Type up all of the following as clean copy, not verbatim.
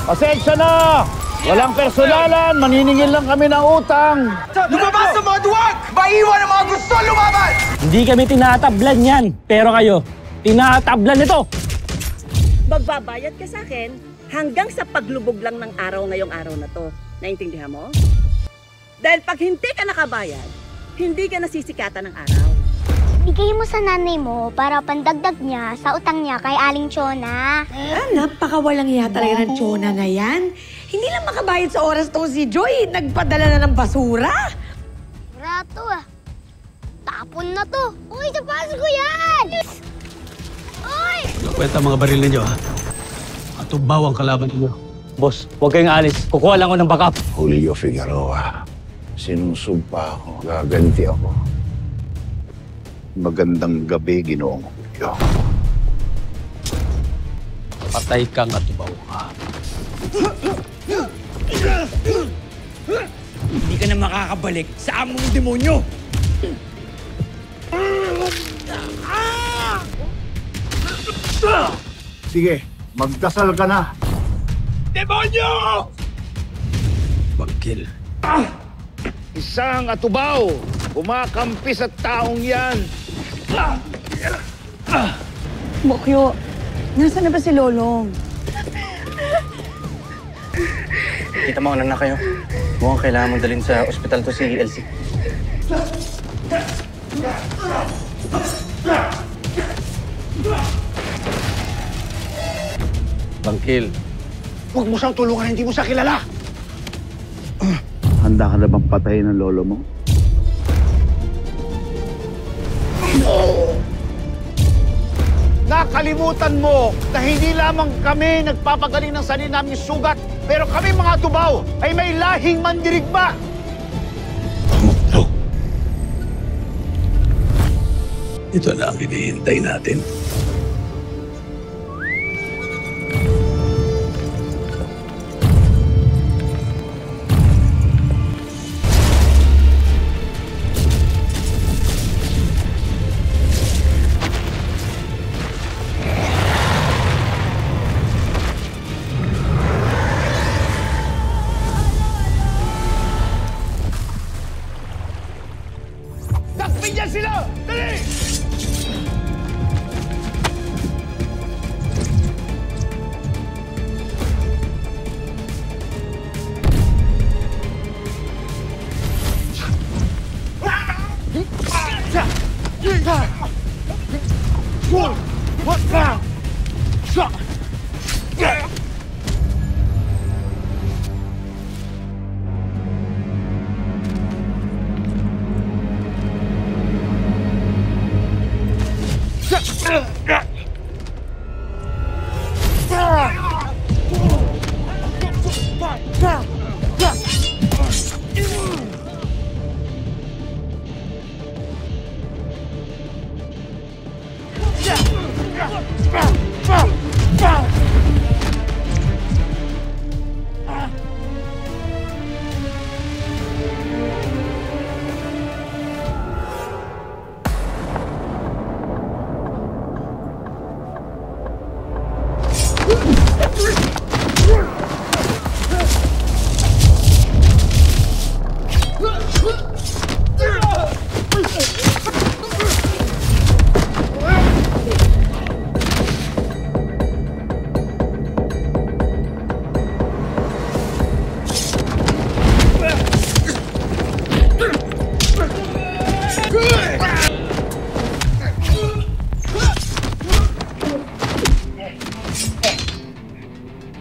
Pasensya na! Walang personalan, maniningil lang kami ng utang. Lumabas sa mga duwag! Maiwan ang mga gusto lumaban! Hindi kami tinatablan yan, pero kayo, tinatablan nito! Magbabayad ka sa akin hanggang sa paglubog lang ng araw ngayong araw na to. Naintindihan mo? Dahil pag hindi ka nakabayad, hindi ka nasisikatan ng araw. Bigay mo sa nanay mo para pandagdag niya sa utang niya kay Aling Chona. Napakawalang iya talaga ng Chona na yan. Hindi lang makabayad sa oras tong si Joy. Nagpadala na ng basura. Rato ah. Tapon na to. Uy, tapos ko yan! Uy! Kwenta mga baril ninyo, ha? Atubaw ang kalaban ninyo. Boss, huwag kayong alis. Kukuha lang ko ng backup. Julio Figueroa, sinusumpa ako, gaganti ako. Magandang gabi, Ginoong Julio. Patay kang atubaw, ha? Hindi ka na makakabalik sa among demonyo! Sige, magdasal ka na. Demonyo! Bangkil. Isang atubaw, kumakampi sa taong yan. Mokyo, nasaan na ba si Lolong? Kita mo, anak na kayo. Mukhang kailangan mong dalhin sa ospital to si Elsie. Bangkil. Huwag mo siyang tulungan, hindi mo siya kilala. Handa ka na bang patayin ng lolo mo? Nakalimutan mo na hindi lamang kami nagpapagaling ng sarili naming sugat, pero kami mga tubaw ay may lahing mandirigma. Ito na ang hinihintay natin. Dakpin sila! Dali!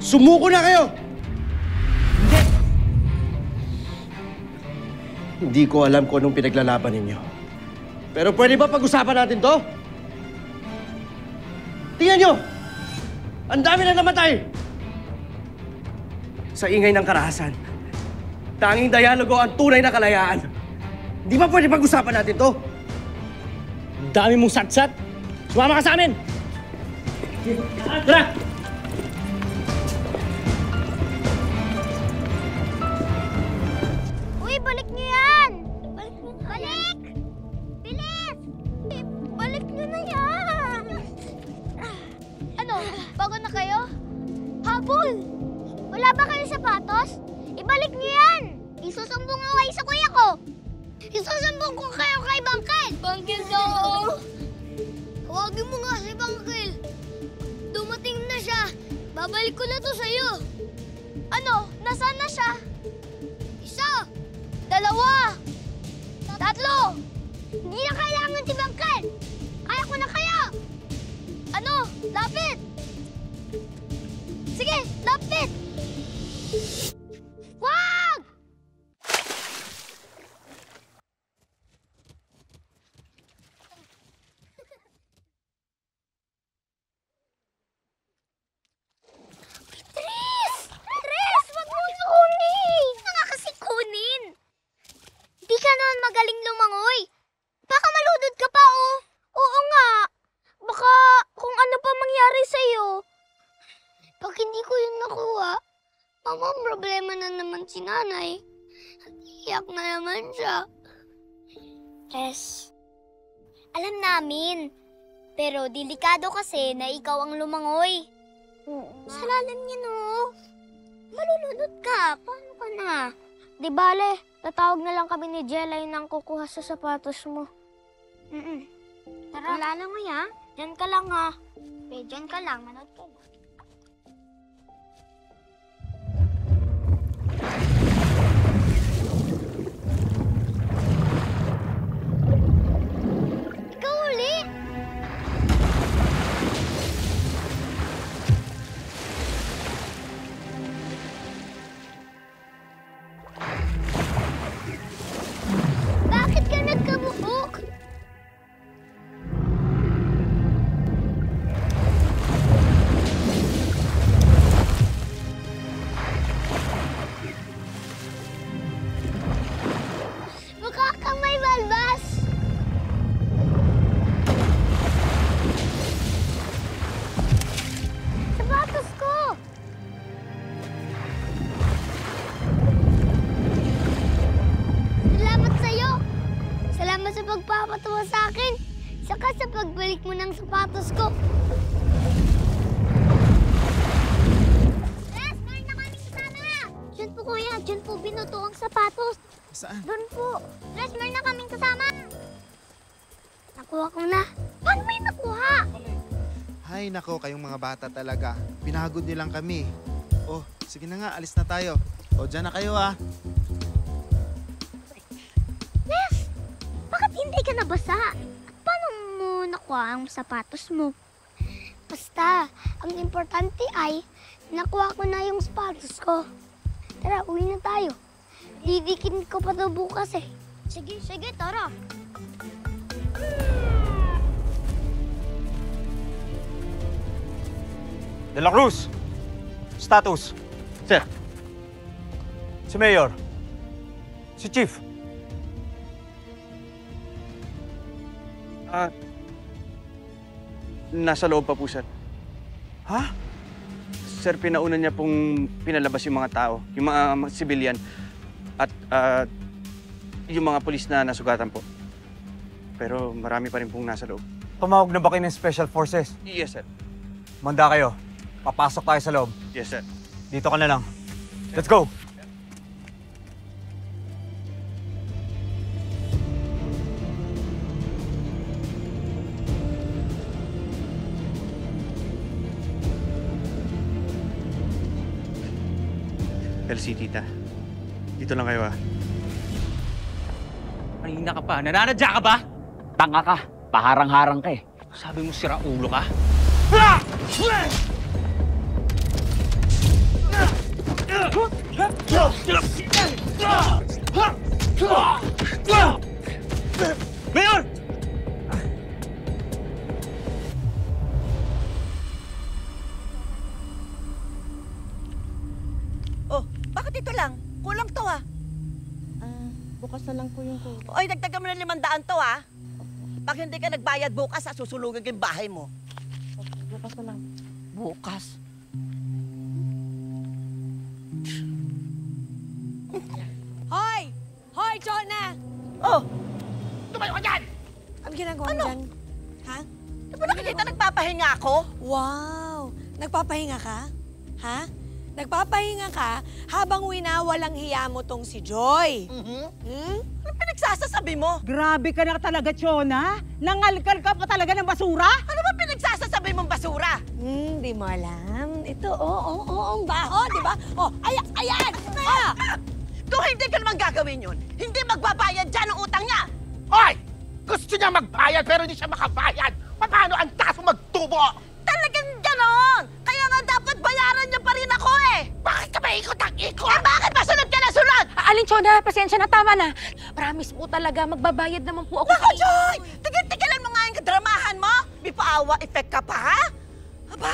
Sumuko na kayo! Hindi ko alam kung anong pinaglalaban ninyo. Pero pwede ba pag-usapan natin to? Tingnan nyo! Ang dami na namatay! Sa ingay ng karahasan, tanging dialogo ang tunay na kalayaan. Di ba pwede pag-usapan natin to? Dami mong satsat. Sumama ka sa amin! Tara! Uy, balik niyo yan! Balik niyo! Balik! Bilis! Balik niyo na yan! Ano? Bago na kayo? Habol! Wala ba kayong sapatos? Ibalik niyo yan! Isusumbong ko kayo sa kuya ko! Isusumbong ko kayo kay Bangkel! Bangkel daw! Huwagin mo nga si Bangkel! Dumating na siya! Babalik ko na to sa'yo! Ano? Nasaan na siya? Isa! Dalawa! Tatlo! Hindi na kailangan si Bangkel! Kaya ko na kaya! Ano? Lapit! Sige, lapit! Wag! Tris! Tris! Wag mo kunin! Nga kasi kunin! Di ka naman magaling lumangoy. Baka maludod ka pa, oh. Oo nga. Baka kung ano pa mangyari sa'yo. Pag hindi ko yun nakuha, mamang problema na naman si nanay. Iyak na naman siya. Tess, alam namin. Pero delikado kasi na ikaw ang lumangoy. Sa lalim niya, no? Malulunod ka. Paano ka na? Di bale, tatawag na lang kami ni Jelay nang kukuha sa sapatos mo. Tara. Wala lang ha. Diyan ka lang ha. Diyan ka lang. Manood ka lang. Ikaw ulit! Bakit ka nagkabuhok? Mukha kang may balbas. Sapatos ko. Salamat sa'yo. Salamat sa pagpapatawa sa akin. Saka sa pagbalik mo ng sapatos ko. Yes, meron na kaming kasama. Diyan po kuya, diyan po binuto ang sapatos. Saan? Doon po. Yes, meron na kaming kasama. Nakuha ko na. Paano mo yung nakuha? Hay nako, kayong mga bata talaga. Pinagod niyo lang kami. Oh, sige na nga, alis na tayo. O, dyan na kayo ah. Yes! Bakit hindi ka nabasa? At paano mo nakuha ang sapatos mo? Basta, ang importante ay nakuha ko na yung sapatos ko. Tara, uwi na tayo. Didikin ko pa daw bukas eh. Sige, sige, tara. De La Cruz! Status! Sir. Si Mayor. Si Chief. Nasa loob pa po, sir. Ha? Sir, pinauna niya pong pinalabas yung mga tao, yung mga civilian, at yung mga pulis na nasugatan po. Pero marami pa rin pong nasa loob. Tumawag na ba kayo ng Special Forces? Yes, sir. Manda kayo. Papasok tayo sa loob. Yes, sir. Dito ka na lang. Let's go! LC, tita. Dito lang kayo, ah. Kanina ka pa. Nananadya ka ba? Tanga ka. Paharang-harang ka eh. Sabi mo sira ulo ka? Mayor! Oh, bakit ito lang? Kulang to ah. Bukas na lang po yung kuha. Oy, dagdagan mo ng 500 to ah. Pag hindi ka nagbayad bukas, susulugin ko yung bahay mo. Bukas na lang. Bukas? Hoy! Hoy, Jonah! Oh, Tumayo ka dyan! Ano ginagawa mo Ano? dyan? Ha? di ba nakikita nagpapahinga ako? Wow! Nagpapahinga ka? Ha? Nagpapahinga ka habang winawalang hiya mo tong si Joy. Hmm? Ano pinagsasasabi mo? Grabe ka na talaga, Chona. Nangalkal ka pa talaga ng basura. Ano ba pinagsasasabi mong basura? Di mo alam. Ito, ang baho, di ba? Ayan! Kung hindi ka naman gagawin yun, hindi magbabayad dyan ang utang niya! Hoy! Gusto niya magbayad pero hindi siya makabayad. Paano ang taso magtubo? Talagang ganon! Kaya nga dapat bayaran niya pa rin ako eh! Bakit ka ba ikot ang ikot? Eh bakit ba sunod ka na sunod? Alin, Chona, pasensya na, tama na. Promise po talaga, magbabayad naman po ako. Nako, Joy! Tigil-tigilan mo nga yung kadramahan mo! May paawa effect ka pa, ha? Aba!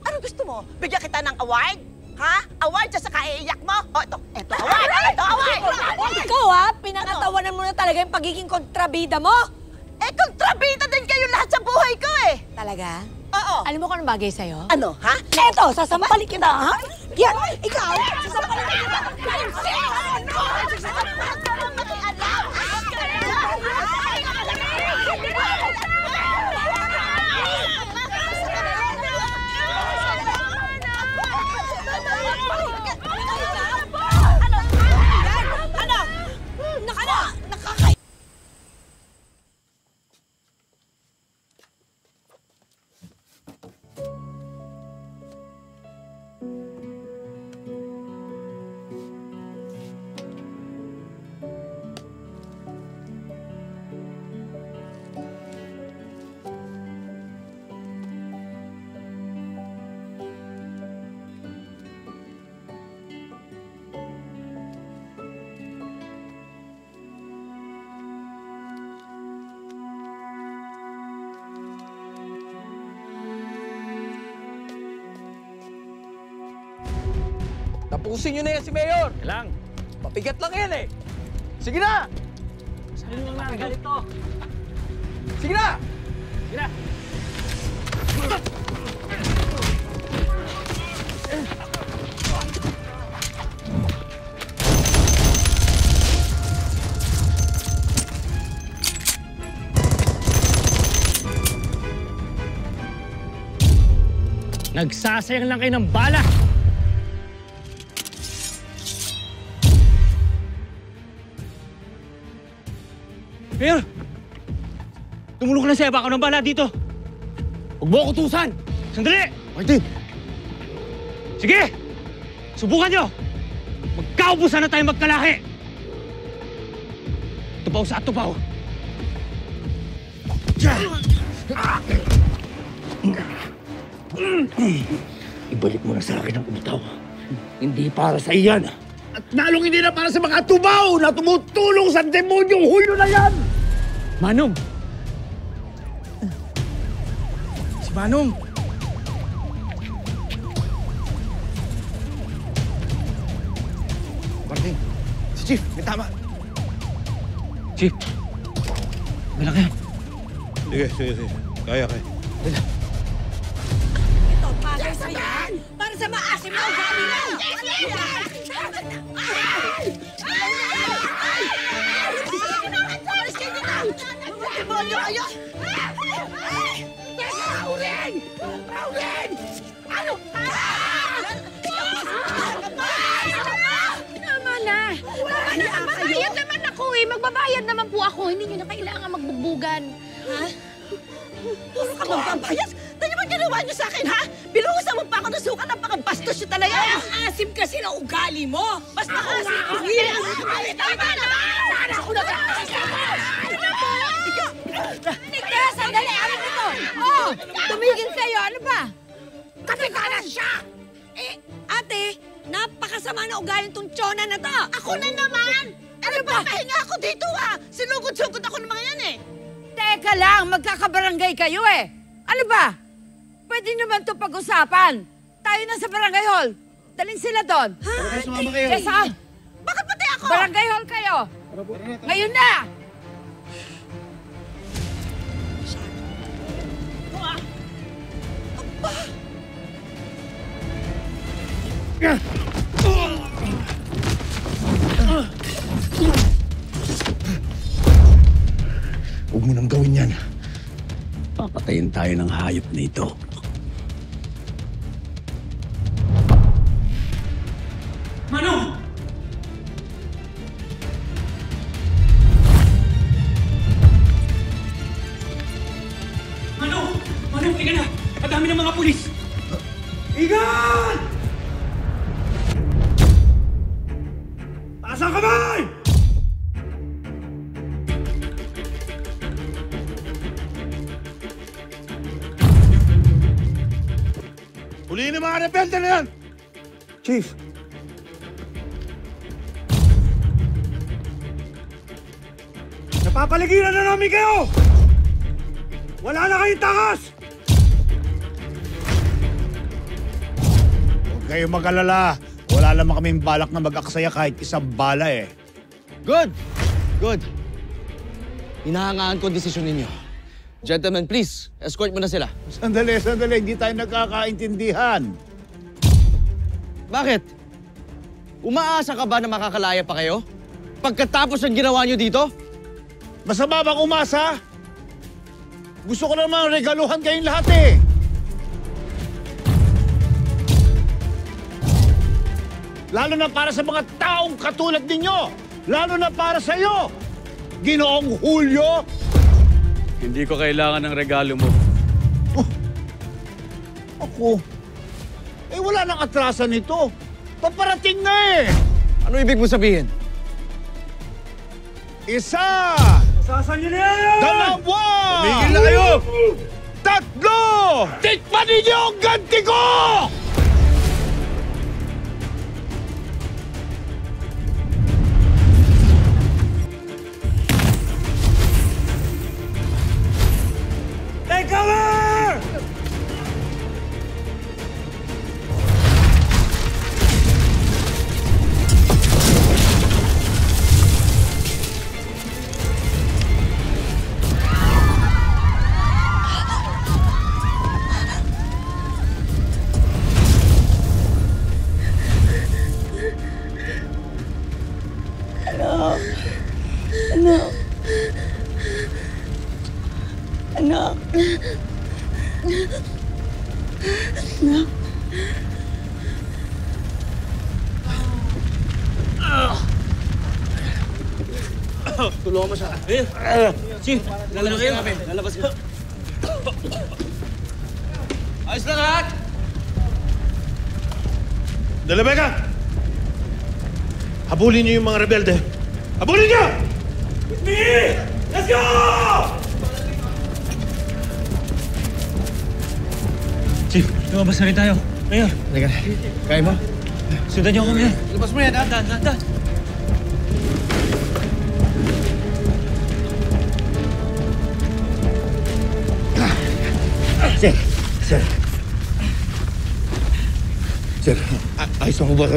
Ano gusto mo? Bigyan kita ng award? Ha? Award dyan sa kaiiyak mo? O, ito award! Ito award! Ikaw pinangatawanan mo na talaga yung pagiging kontrabida mo. Eh, kontrabida din kayo lahat sa buhay ko eh! Talaga? Oo. Alam mo kung anong bagay sa'yo? Ano, ha? Eto, sasampalin kita, ha? Yan, ikaw, sasampalin kita. Tapusin nyo na yan si Mayor! Lang. Papigat lang yan eh! Sige na! Saan mo lang ganito? Sige na! Sige na. Nagsasayang lang kayo ng bala! Mayor! Tumulong ka na sa'yo, baka ng bala dito! Huwag mo ako tusan! Sandali! Martin! Sige! Subukan nyo! Magkaubusan na tayo magkalahi! Tupaw sa tupaw! Ibalik mo na sa akin ang umitaw. Hindi para sa iyan. At lalong hindi na para sa mga tubaw na tumutulong sa demonyong Hulyo na yan! Manong! Si Manong! Martin, si Chief, may tama. Chief! Wala kayo. Sige. Kaya. Ito, bagay sa'yo. Para sa maasim na ugali mo. Demonyo kayo! Pauling! Ano? Tama na! Magbabayad naman ako eh! Magbabayad naman po ako! Hindi nyo na kailangan magbugbugan. Ha? Puro ka magbabayas? Tayo ba ginawa niyo sa akin, ha? Binuhusan mo pa ako ng suka, napakabastos niyo talaga! Ang asim kasi ng ugali mo. Basta asim! Tama na! Ako na ba? Nika, sandali! Ano ito? Tumigil kayo! Ano ba? Kapikanan siya! Ate, napakasama na ugaling tong Chona na to! Ako na naman! Ano ba? Pahinga ako dito, ha? Sinugod-sugod ako ng mga yan, eh! Teka lang, magkakabarangay kayo eh. Ano ba? Pwede naman to pag-usapan. Tayo na sa barangay hall. Dalhin sila doon. Tara, sumama kayo. Kesa, Bakit pati ako? barangay hall kayo. Ngayon na! Huwag mo nang gawin yan. Papatayin tayo ng hayop na ito. Napakadami ng mga pulis! Igan! Taas ang kamay! Huliin ang mga rebelde na yan! Chief! Napapaligiran na namin kayo! Wala na kayong takas! Huwag kayong mag-alala. Wala naman kaming balak na mag-aksaya kahit isang bala eh. Good! Good. Hinahangaan ko ang desisyon ninyo. Gentlemen, please, escort mo na sila. Sandali. Hindi tayo nagkakaintindihan. Bakit? Umaasa ka ba na makakalaya pa kayo? Pagkatapos ng ginawa nyo dito? Masama bang umasa? Gusto ko namang regaluhan kayong lahat eh. Lalo na para sa mga taong katulad ninyo. Lalo na para sa iyo, Ginoong Julio. Hindi ko kailangan ng regalo mo. Ako? Eh wala nang atrasan nito. Paparating na eh. Ano ibig mo sabihin? Isa! Sasan niyo na yan! Dalawa! Tumigil na kayo! Tatlo! Tikman ninyo ang ganti ko! Take cover! Anak. Tulungan mo siya. Chief, lalabas ka namin. Lalabas ka. Ayos na lahat! Dalabeka! Habulin niyo yung mga rebelde. Habulin niyo! With me! Let's go! Chief, lumabas na rin tayo. Mayor. Teka, kaya mo? Sundan niyo ako, Mayor. Labas mo yan, ha? Dan. Sir, ayos ako ba?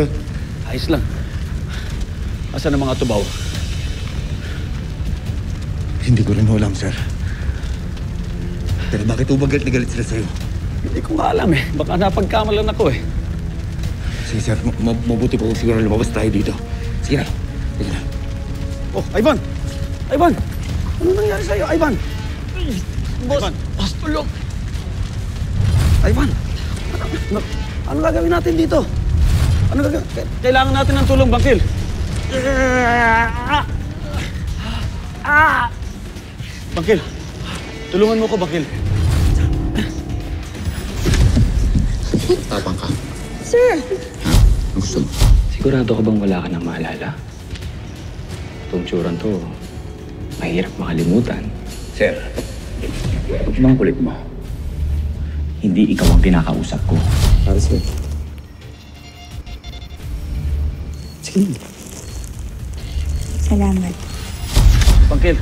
Ayos lang. Asan ang mga tubaw? Hindi ko rin alam, sir. Pero bakit umagat na galit sila sa'yo? Hindi ko nga alam eh. Baka napagkamalan ako eh. Sige, sir. Mabuti po kung siguro lumabas tayo dito. Sige na. Sige na. Oh, Ivan! Ivan! Ano nangyari sa'yo, Ivan? Boss! Ivan. Boss, tulog! Ivan! Ano gagawin natin dito? Ano gagawin? Kailangan natin ng tulong, Bangkil. Bangkil, tulungan mo ko, Bangkil. Tapang ka. Sir! Ang gusto mo? Sigurado ka bang wala ka nang maalala? Itong tsuran to, mahirap makalimutan. Sir, huwag bang kulit mo? Hindi ikaw ang kinakausap ko. Para sa'yo. Sige. Salamat. Bangkil.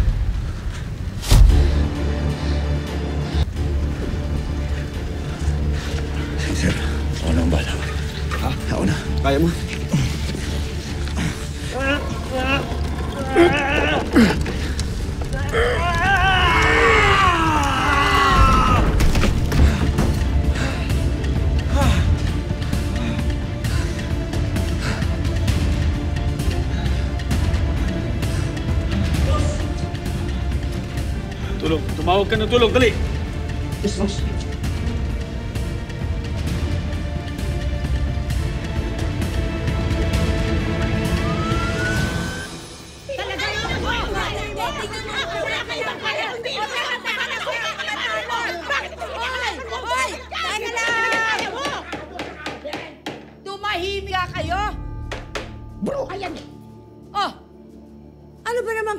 Sir, ako na ang bala. Ha? Ako na. Kaya mo? Tulong. Tumawag ka ng tulong. Dali. Yes, boss.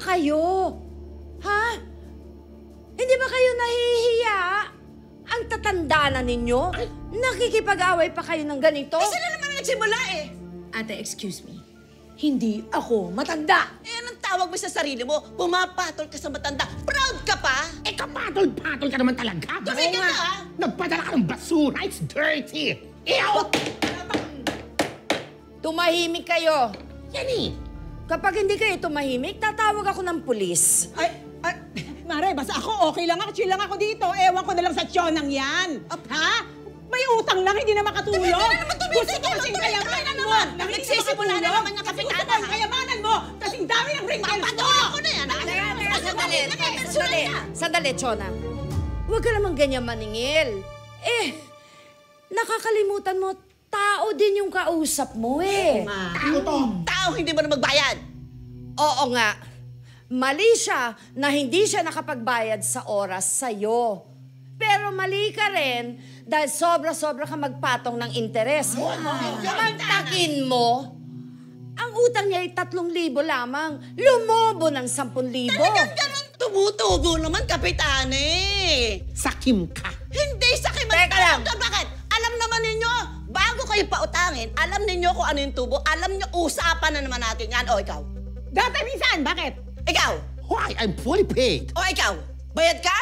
kayo? Ha? Hindi ba kayo nahihiya? Ang tatanda na ninyo? Nakikipag-away pa kayo ng ganito? Sila naman nagsimula eh. Ate, excuse me. Hindi ako matanda. Anong tawag mo sa sarili mo? Pumapatol ka sa matanda. Proud ka pa? Kapatol-patol ka naman talaga. Tumigil ka ha? Nagpadala ka ng basura. It's dirty. Ew! Tumahimik kayo. Yan eh. Kapag hindi kayo tumahimik, tatawag ako ng pulis. Mare, basta ako okay lang ako, chill lang ako dito. Ewan ko na lang sa tiyonang yan. Ha? May utang lang, hindi na makatulog. Gusto ko kasing kayamanan mo. Nagsisimula na naman yung kapitana. Gusto ko ang kayamanan mo. Kasing dami ng wrinkles mo. Papatuloy ko na yan. Sandali, Chona. Huwag ka naman ganyan maningil. Nakakalimutan mo, tao din yung kausap mo eh. Tao hindi mo na magbayad. Oo nga. Mali siya na hindi siya nakapagbayad sa oras sa'yo. Pero mali ka rin dahil sobra-sobra ka magpatong ng interes. Mantakin mo, ang utang niya ay 3,000 lamang. Lumobo ng 10,000. Talagang ganun tumutubo naman, kapitane. Sakim ka. Hindi sakim. Teka lang. Bakit? Alam naman ninyo, bago kayo pautangin, alam ninyo kung ano yung tubo, alam nyo, usapan na naman natin yan. O, ikaw? Dati minsan, bakit? Ikaw? Why? I'm fully paid. O, ikaw? Bayad ka?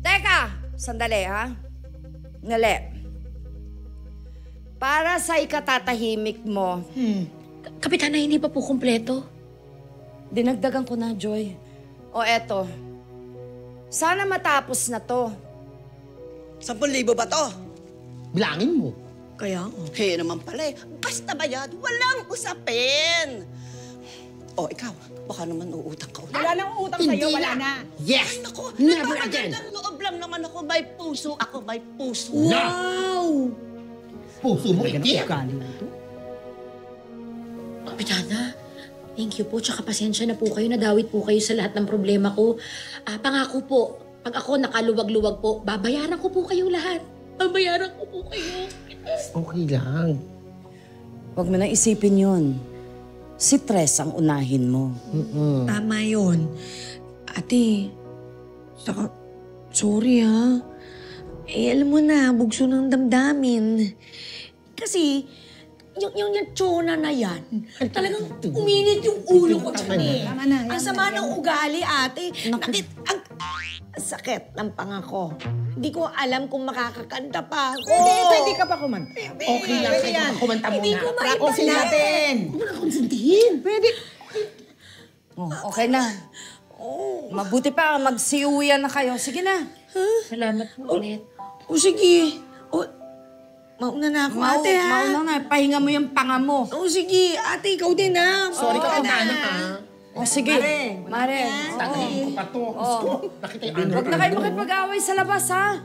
Teka, sandali ha. Ngali. Para sa ikatatahimik mo. Kapitana, hindi pa po kumpleto. Dinagdagan ko na, Joy. O eto. Sana matapos na to. 10,000 ba to? Bilangin mo. Kaya, naman pala eh. Basta bayad, walang usapin. O, ikaw, baka naman uutang ka ulit. Wala nang utang sa'yo, wala na. Yes! Ay, naku, Never again. Ng loob lang naman ako, may puso. Ako, may puso. Wow! Puso mo hindi. Kapitana, thank you po. Tsaka pasensya na po kayo. Nadawit po kayo sa lahat ng problema ko. Pangako po, pag ako nakaluwag-luwag po, babayaran ko po kayo lahat. Babayaran ko po kayo. Okay lang. Huwag mo nang isipin yun. Si Tres ang unahin mo. Tama yun. Ate, saka, sorry ha. Alam mo na, bugso ng damdamin. Kasi, yung tsona na yan, talagang uminit yung ulo ko dyan eh. Ang sama ng ugali, ate. Ang sakit ng pangako. Hindi ko alam kung makakakanta pa ako. Pwede ka pa kumanta. Okay lang kayo. Kumanta muna. Hindi ko maipasin natin. Huwag mo na konsintihin. Pwede. Okay na. Mabuti pa, magsiuwian na kayo. Sige na. Salamat po ulit. O sige. Mauna na ako, ate ha. Mauna na. Pahinga mo yung panga mo. O sige, ate, ikaw din ha. Sorry ka na. O sige. Mare. Tatayin ko pa to. Nakita yung Huwag na kayo makipag-away sa labas, ha?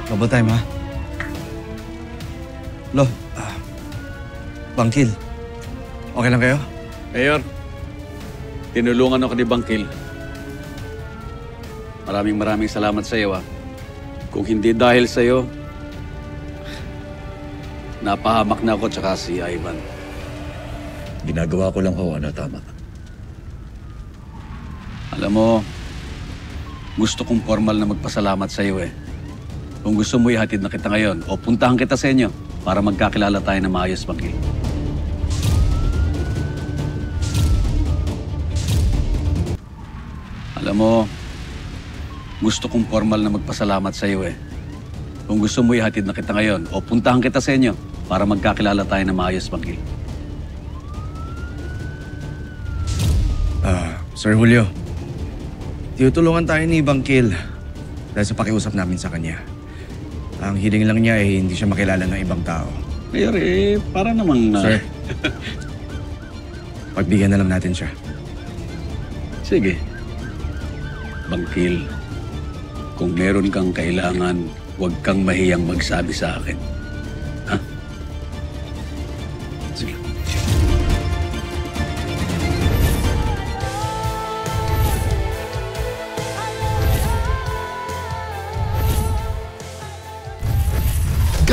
Double time, ha? Lo, Bangkil. Okay lang kayo? Mayor, tinulungan ako ni Bangkil. Maraming salamat sa iyo, ha. Kung hindi dahil sa iyo, napahamak na ako tsaka si Ivan. Ginagawa ko lang ho, ano tama. Alam mo, gusto kong formal na magpasalamat sa iyo eh. Kung gusto mo ihatid na kita ngayon o puntahan kita sa inyo para magkakilala tayo na maayos, Bangkil. Alam mo, gusto kong formal na magpasalamat sa iyo eh. Kung gusto mo ihatid na kita ngayon o puntahan kita sa inyo para magkakilala tayo na maayos, Bangkil. Sir Julio, tinutulungan tayo ni Bangkil dahil sa pakiusap namin sa kanya. Ang hiling lang niya ay hindi siya makilala ng ibang tao. Mayor, para namang... Sir, pagbigyan na lang natin siya. Sige. Bangkil, kung meron kang kailangan, huwag kang mahiyang magsabi sa akin. Ha? Sige.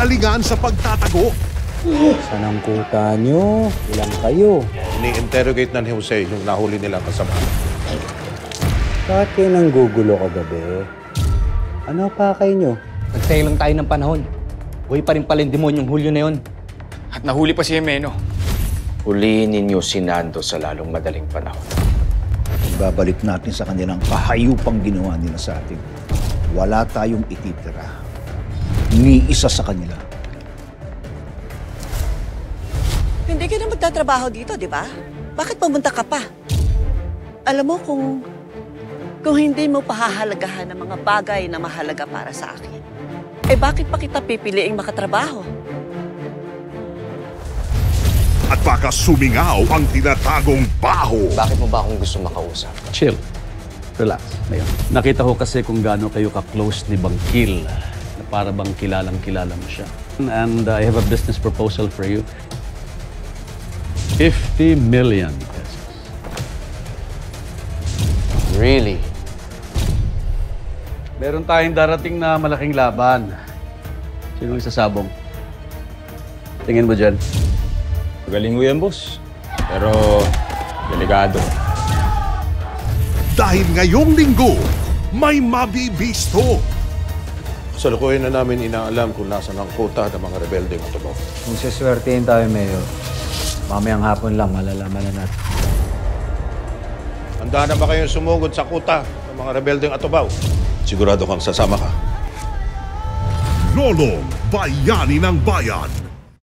galingan sa pagtatago. Saan ang kuta nyo? Ilang kayo? Ini-interrogate na ni Jose yung nahuli nilang kasama. Bakit kayo nang gugulo kagabi? Ano pa kayo nyo? Nagsayang lang tayo ng panahon. Buhay pa rin pala yung demonyong Hulyo na yun. At nahuli pa si Jimeno. Huliin ninyo si Nando sa lalong madaling panahon. Babalik natin sa kanilang kahayupang ginawa nila sa atin. Wala tayong ititira. Ni isa sa kanila. Hindi ka na magtatrabaho dito, di ba? Bakit pumunta ka pa? Alam mo, kung hindi mo pahahalagahan ng mga bagay na mahalaga para sa akin, eh bakit pa kita pipiliing makatrabaho? At baka sumingaw ang tinatagong baho. Bakit mo ba akong gusto makausap? Chill. Relax. Ngayon. Nakita ko kasi kung gaano kayo ka-close ni Bangkil. Na para bang kilalang-kilala mo siya. And I have a business proposal for you. 50 million pesos. Really? Meron tayong darating na malaking laban. Sino ang sasabong? Tingin mo dyan. Magaling mo yan, boss. Pero, delikado. Dahil ngayong linggo, may mabibisto. Sa lukuhin na namin inaalam kung nasa ng kota ng mga rebeldeng Atubao. Kung siswertein tayo, Mayor, mamayang hapon lang malalaman na natin. Handa na ba kayong sumugod sa kuta ng mga rebeldeng Atubao? Sigurado kang sasama ka. Lolong Bayani ng Bayan.